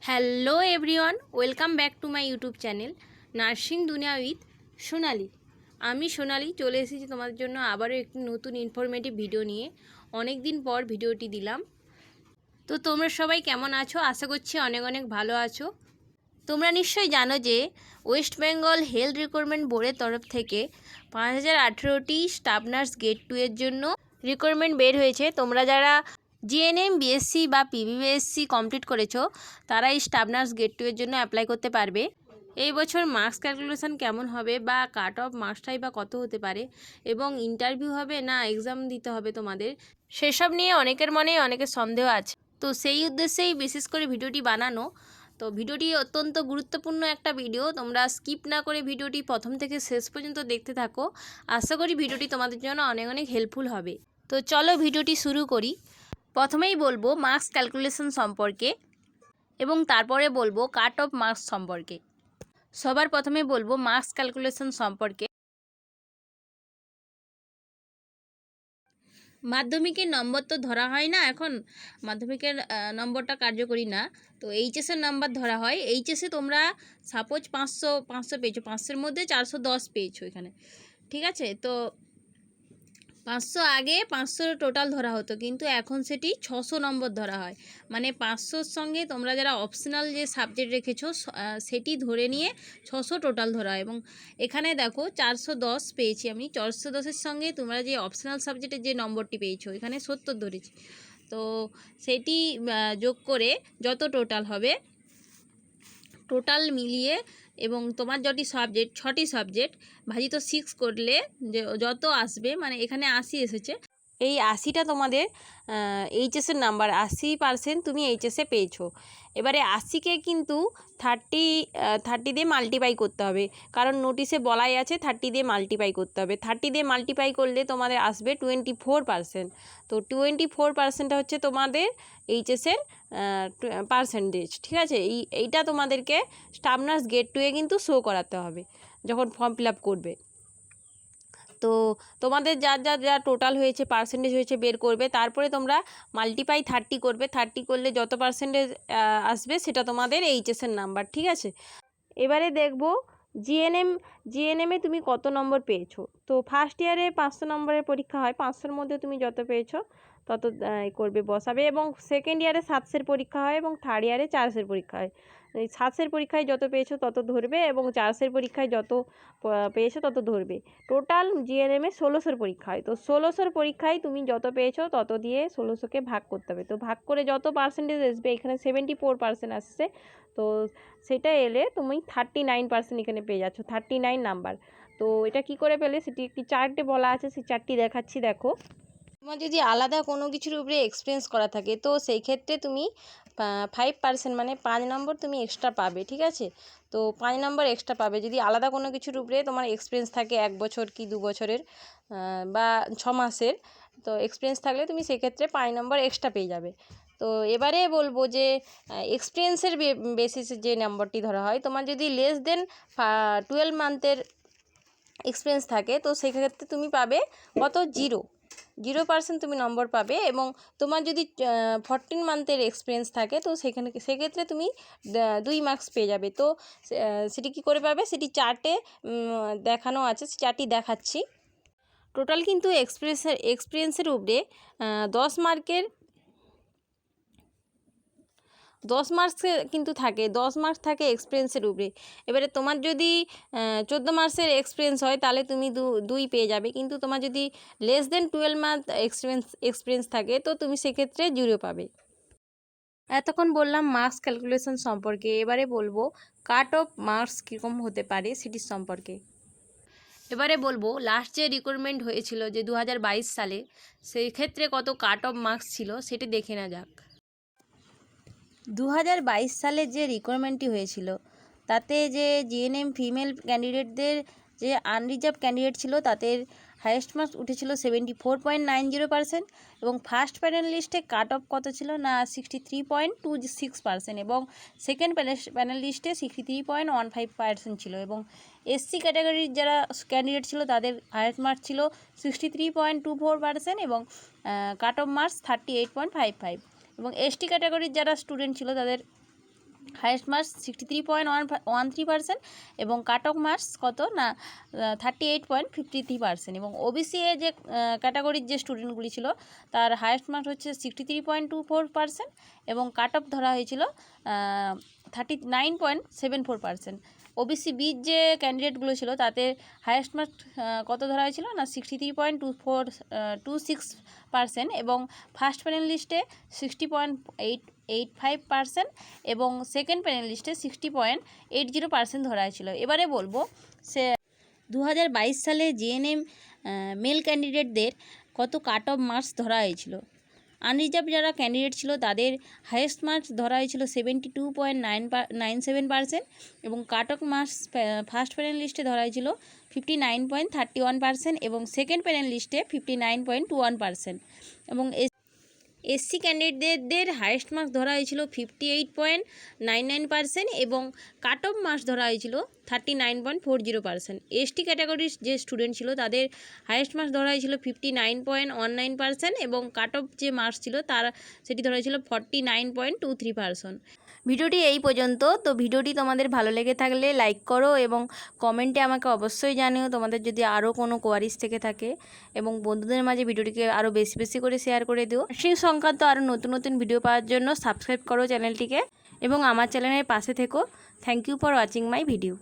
Hello everyone, welcome back to my YouTube channel nursing দুনিয়া with সোনালি। আমি সোনালি চলে এসেছি তোমাদের জন্য আবারও একটি নতুন ইনফরমেটিভ ভিডিও নিয়ে। অনেক দিন পর ভিডিওটি দিলাম। তো তোমরা সবাই কেমন আছো? আশা করছি অনেক অনেক ভালো আছো। তোমরা নিশ্চয়ই জানো যে ওয়েস্ট বেঙ্গল হেলথ রিক্রুটমেন্ট বোর্ডের তরফ থেকে 5018টি স্টাফ নার্স গেট 2 এর জন্য রিক্রুটমেন্ট বের হয়েছে। তোমরা যারা জিএনএম বিএসসি বা পিবিবিএসসি কমপ্লিট করেছো তারা এই স্টাফ নার্স গেট 2 এর জন্য অ্যাপ্লাই করতে পারবে। এই বছর মার্কস ক্যালকুলেশন কেমন হবে বা কাট অফ মার্কসটাই বা কত হতে পারে এবং ইন্টারভিউ হবে না এক্সাম দিতে হবে তোমাদের, সেসব নিয়ে অনেকের মনেই অনেকের সন্দেহ আছে। তো সেই উদ্দেশ্যেই বিশেষ করে ভিডিওটি বানানো। তো ভিডিওটি অত্যন্ত গুরুত্বপূর্ণ একটা ভিডিও, তোমরা স্কিপ না করে ভিডিওটি প্রথম থেকে শেষ পর্যন্ত দেখতে থাকো। আশা করি ভিডিওটি তোমাদের জন্য অনেক অনেক হেল্পফুল হবে। তো চলো ভিডিওটি শুরু করি। প্রথমেই বলবো মার্কস ক্যালকুলেশন সম্পর্কে এবং তারপরে বলবো কাট অফ মার্কস সম্পর্কে। সবার প্রথমে বলবো মার্কস ক্যালকুলেশন সম্পর্কে। মাধ্যমিকের নম্বর তো ধরা হয় না এখন, মাধ্যমিকের নম্বরটা কার্যকরী না। তো এইচএসের নাম্বার ধরা হয়। এইচএসে তোমরা সাপোজ 500 পেয়েছো, 500-এর মধ্যে 410 পেয়েছো এখানে, ঠিক আছে? তো 500 আগে 500 টোটাল ধরা হতো, কিন্তু এখন সেটি 600 নম্বর ধরা হয়। মানে 500-র সঙ্গে তোমরা যারা অপশনাল যে সাবজেক্ট রেখেছো সেটি ধরে নিয়ে 600 টোটাল ধরা হয়। এবং এখানে দেখো 410 পেয়েছি আমি, 410-এর সঙ্গে তোমরা যে অপশনাল সাবজেক্টের যে নম্বরটি পেয়েছো এখানে 70 ধরেছি। তো সেটি যোগ করে যত টোটাল হবে, টোটাল মিলিয়ে এবং তোমার যটি সাবজেক্ট 6টি সাবজেক্ট ভাজিত 6 করলে যে যত আসবে, মানে এখানে 80 এসেছে, এই 80টা তোমাদের এইচএসের নাম্বার। 80% তুমি এইচএসে পেয়েছো। এবারে 80কে কিন্তু 30 দিয়ে মাল্টিপ্লাই করতে হবে, কারণ নোটিশে বলাই আছে 30 দিয়ে মাল্টিপ্লাই করতে হবে। 30 দিয়ে মাল্টিপ্লাই করলে তোমাদের আসবে 24%। তো 24%টা হচ্ছে তোমাদের এইচএসের পার্সেন্টেজ, ঠিক আছে? এইটা তোমাদেরকে স্টাফ নার্স গেট 2 এ কিন্তু শো করাতে হবে যখন ফর্ম ফিল আপ করবে। তো তোমাদের যা টোটাল হয়েছে, পার্সেন্টেজ হয়েছে বের করবে, তারপরে তোমরা মাল্টিপ্লাই 30 করবে। 30 করলে যত পার্সেন্টেজ আসবে সেটা তোমাদের এইচএসের নাম্বার, ঠিক আছে? এবারে দেখব জিএনএমে তুমি কত নম্বর পেয়েছো। তো ফার্স্ট ইয়ারে 500 নম্বরের পরীক্ষা হয়, 500-এর মধ্যে তুমি যত পেয়েছো তত করবে, বসাবে। এবং সেকেন্ড ইয়ারে 700-এর পরীক্ষা হয় এবং থার্ড ইয়ারে 400-এর পরীক্ষা হয়। এই 700-এর পরীক্ষায় যত পেয়েছো তত ধরবে এবং 400-এর পরীক্ষায় যত পেয়েছো তত ধরবে। টোটাল জিএনএমে 1600-এর পরীক্ষা হয়। তো 1600-এর পরীক্ষায় তুমি যত পেয়েছো তত দিয়ে 1600-কে ভাগ করতে হবে। তো ভাগ করে যত পার্সেন্টেজ আসবে, এখানে 74% আসছে, তো সেটা এলে তুমি 39% এখানে পেয়ে যাচ্ছ, 39 নাম্বার। তো এটা কি করে পেলে সেটি একটি চার্টে বলা আছে, সেই চার্টটি দেখাচ্ছি, দেখো। তোমার যদি আলাদা কোনো কিছুর উপরে এক্সপিরিয়েন্স করা থাকে তো সেই ক্ষেত্রে তুমি 5% মানে 5 নম্বর তুমি এক্সট্রা পাবে, ঠিক আছে? তো 5 নম্বর এক্সট্রা পাবে যদি আলাদা কোনো কিছুর উপরে তোমার এক্সপিরিয়েন্স থাকে, 1 বছর কি 2 বছরের বা 6 মাসের। তো এক্সপিরিয়েন্স থাকলে তুমি সেক্ষেত্রে 5 নম্বর এক্সট্রা পেয়ে যাবে। তো এবারে বলবো যে এক্সপিরিয়েন্সের বেসিসে যে নম্বরটি ধরা হয়, তোমার যদি লেস দেন 12 মান্থের এক্সপিরিয়েন্স থাকে তো সেক্ষেত্রে তুমি পাবে কত, 0% তুমি নম্বর পাবে। এবং তোমার যদি 14 মান্থের এক্সপিরিয়েন্স থাকে তো সেক্ষেত্রে তুমি 2 মার্কস পেয়ে যাবে। তো সেটি কী করে পাবে সেটি চার্টে দেখানো আছে, সে চার্টটি দেখাচ্ছি। টোটাল কিন্তু এক্সপিরিয়েন্সের উপরে 10 মার্কের 10 মার্কস কিন্তু থাকে, 10 মার্কস থাকে এক্সপিরিয়েন্সের উপরে। এবারে তোমার যদি 14 মাসের এক্সপিরিয়েন্স হয় তাহলে তুমি 2 পেয়ে যাবে, কিন্তু তোমার যদি লেস দেন 12 মান্থ এক্সপিরিয়েন্স থাকে তো তুমি সেক্ষেত্রে 0 পাবে। এতক্ষণ বললাম মার্কস ক্যালকুলেশন সম্পর্কে, এবারে বলবো কাট অফ মার্কস কীরকম হতে পারে সেটির সম্পর্কে। এবারে বলবো লাস্ট যে রিক্রুটমেন্ট হয়েছিল যে 2022 সালে, সেই ক্ষেত্রে কত কাট অফ মার্কস ছিল সেটি দেখে না যাক। 2022 সালে যে রিক্রুটমেন্টটি হয়েছিল তাতে যে জিএনএম ফিমেল ক্যান্ডিডেটদের যে আনরিজার্ভ ক্যান্ডিডেট ছিল তাদের হাইয়েস্ট মার্কস উঠেছিল 74.90% এবং ফার্স্ট প্যানেল লিস্টে কাট অফ কত ছিল না 63.26% এবং সেকেন্ড প্যানেল লিস্টে 63.15% ছিল। এবং এসসি ক্যাটাগরির যারা ক্যান্ডিডেট ছিল তাদের হাইয়েস্ট মার্কস ছিল 63.24% এবং কাট অফ মার্কস 38.55। এবং এসটি ক্যাটাগরির যারা স্টুডেন্ট ছিল তাদের হায়েস্ট মার্কস 63.13% এবং কাট অফ মার্কস কত না 38.53%। এবং ওবিসি এ যে ক্যাটাগরির যে স্টুডেন্টগুলি ছিল তার হায়েস্ট মার্কস হচ্ছে 63.24% এবং কাট অফ ধরা হয়েছিল 39.74%। ওবিসি বির যে ক্যান্ডিডেটগুলো ছিল তাতে হায়েস্ট মার্ক কত ধরা হয়েছিল না 63.26% এবং ফার্স্ট প্যানেল লিস্টে 60.85% এবং সেকেন্ড প্যানেল লিস্টে 60.80% ধরা হয়েছিল। এবারে বলবো সে 2022 সালে জিএনএম মেল ক্যান্ডিডেটদের কত কাট অফ মার্কস ধরা হয়েছিল। আনরিজার্ভ যারা ক্যান্ডিডেট ছিল তাদের হায়েস্ট মার্কস ধরা হয়েছিল 72.97% এবং cut off marks first panel লিস্টে ধরা হয়েছিল 59.31% এবং সেকেন্ড প্যানেল লিস্টে 59.21% এবং এসসি ক্যান্ডিডেটদের হায়েস্ট মার্কস ধরা হয়েছিল 58.99% এবং কাট অফ মার্কস ধরা হয়েছিল 39.40%। এসটি ক্যাটাগরির যে স্টুডেন্ট ছিল তাদের হায়েস্ট মার্কস ধরা হয়েছিল 59.19% এবং কাট অফ যে মার্কস ছিল তার সেটি ধরা হয়েছিল 49.23%। ভিডিওটি এই পর্যন্ত। তো ভিডিওটি তোমাদের ভালো লেগে থাকলে লাইক করো এবং কমেন্টে আমাকে অবশ্যই জানিও তোমাদের যদি আরও কোনো কোয়ারিজ থেকে থাকে এবং বন্ধুদের মাঝে ভিডিওটিকে আরও বেশি বেশি করে শেয়ার করে দিও। নার্সিং সংক্রান্ত আরও নতুন নতুন ভিডিও পাওয়ার জন্য সাবস্ক্রাইব করো চ্যানেলটিকে এবং আমার চ্যানেলের পাশে থেকো। Thank you for watching my video.